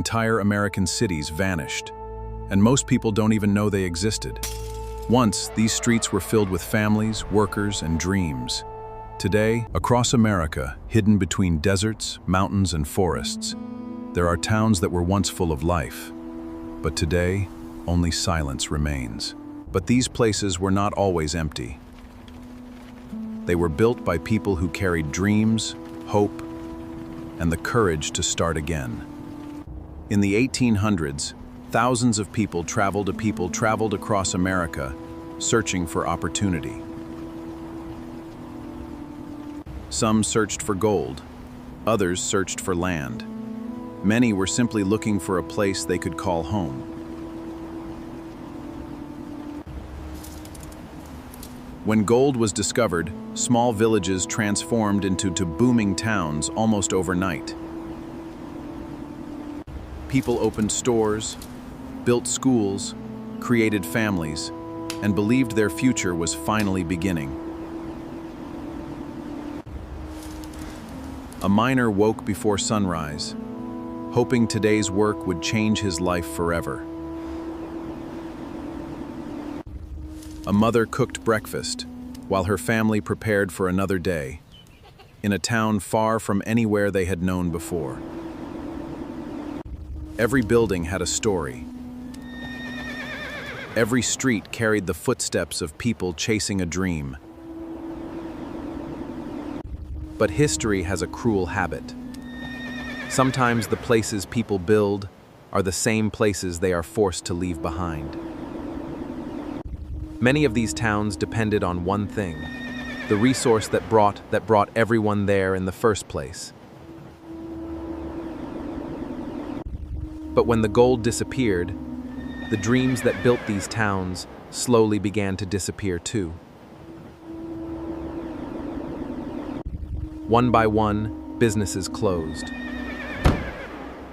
entire American cities vanished, and most people don't even know they existed. Once, these streets were filled with families, workers, and dreams. Today, across America, hidden between deserts, mountains, and forests, there are towns that were once full of life. But today, only silence remains. But these places were not always empty. They were built by people who carried dreams, hope, and the courage to start again. In the 1800s, thousands of people traveled across America, searching for opportunity. Some searched for gold, others searched for land. Many were simply looking for a place they could call home. When gold was discovered, small villages transformed into booming towns almost overnight. People opened stores, built schools, created families, and believed their future was finally beginning. A miner woke before sunrise, hoping today's work would change his life forever. A mother cooked breakfast while her family prepared for another day, in a town far from anywhere they had known before. Every building had a story. Every street carried the footsteps of people chasing a dream. But history has a cruel habit. Sometimes the places people build are the same places they are forced to leave behind. Many of these towns depended on one thing, the resource that brought everyone there in the first place. But when the gold disappeared, the dreams that built these towns slowly began to disappear too. One by one, businesses closed.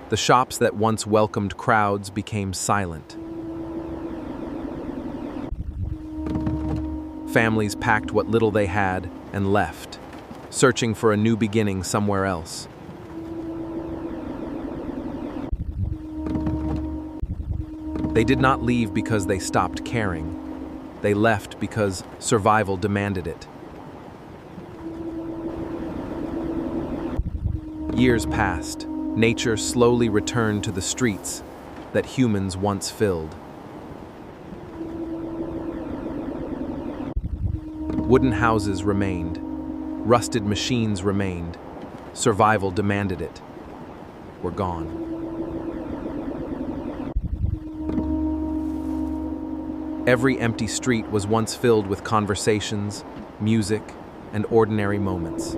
The shops that once welcomed crowds became silent. Families packed what little they had and left, searching for a new beginning somewhere else. They did not leave because they stopped caring. They left because survival demanded it. Years passed. Nature slowly returned to the streets that humans once filled. Wooden houses remained. Rusted machines remained. Survival demanded it. Were gone. Every empty street was once filled with conversations, music, and ordinary moments.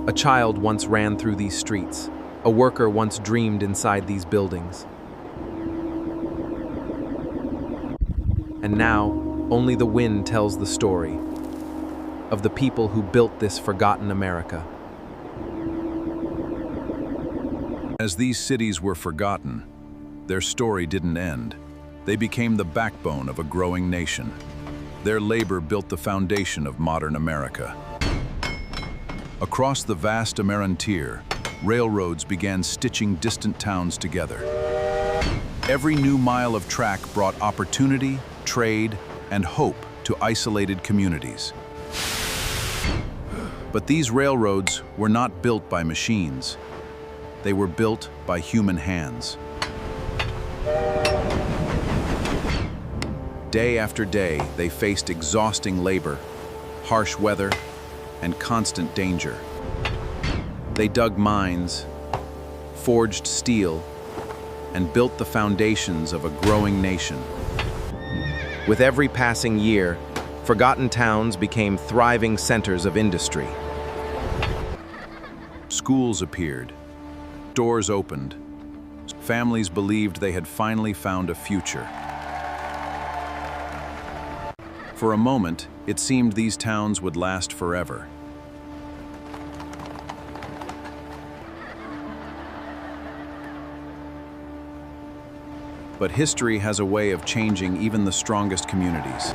A child once ran through these streets. A worker once dreamed inside these buildings. And now, only the wind tells the story of the people who built this forgotten America. As these cities were forgotten, their story didn't end. They became the backbone of a growing nation. Their labor built the foundation of modern America. Across the vast American, railroads began stitching distant towns together. Every new mile of track brought opportunity, trade, and hope to isolated communities. But these railroads were not built by machines. They were built by human hands. Day after day, they faced exhausting labor, harsh weather, and constant danger. They dug mines, forged steel, and built the foundations of a growing nation. With every passing year, forgotten towns became thriving centers of industry. Schools appeared, doors opened. Families believed they had finally found a future. For a moment, it seemed these towns would last forever. But history has a way of changing even the strongest communities.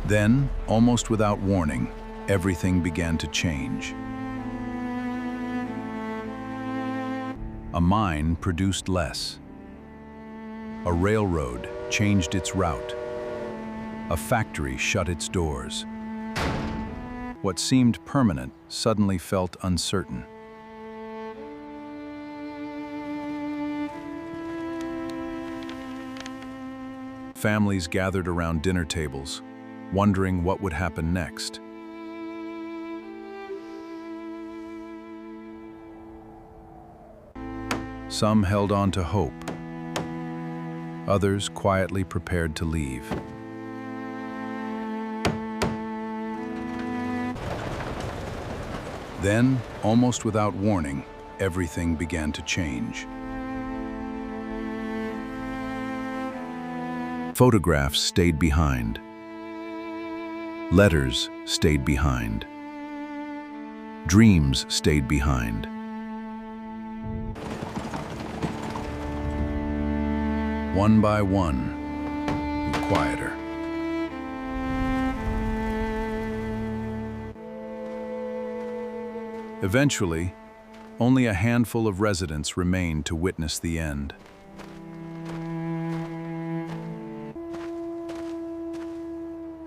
Then, almost without warning, everything began to change. A mine produced less. A railroad changed its route. A factory shut its doors. What seemed permanent suddenly felt uncertain. Families gathered around dinner tables, wondering what would happen next. Some held on to hope. Others quietly prepared to leave. Then, almost without warning, everything began to change. Photographs stayed behind. Letters stayed behind. Dreams stayed behind. One by one, grew quieter. Eventually, only a handful of residents remained to witness the end.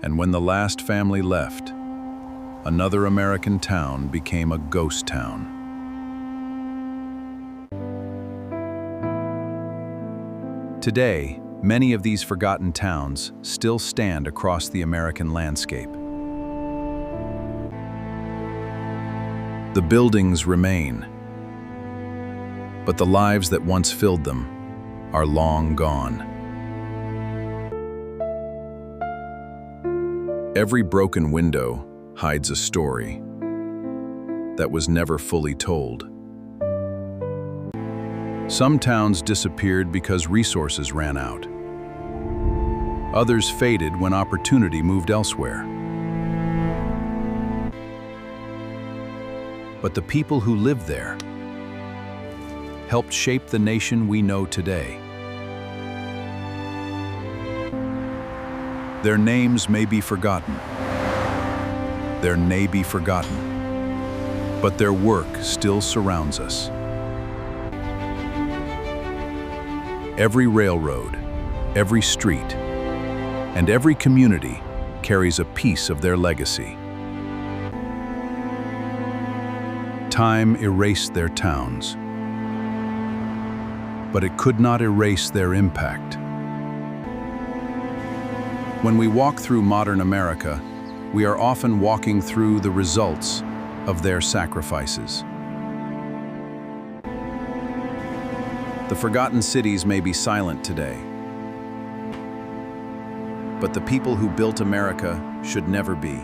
And when the last family left, another American town became a ghost town. Today, many of these forgotten towns still stand across the American landscape. The buildings remain, but the lives that once filled them are long gone. Every broken window hides a story that was never fully told. Some towns disappeared because resources ran out. Others faded when opportunity moved elsewhere. But the people who lived there helped shape the nation we know today. Their names may be forgotten. Their may be forgotten. But their work still surrounds us. Every railroad, every street, and every community carries a piece of their legacy. Time erased their towns, but it could not erase their impact. When we walk through modern America, we are often walking through the results of their sacrifices. The forgotten cities may be silent today, but the people who built America should never be.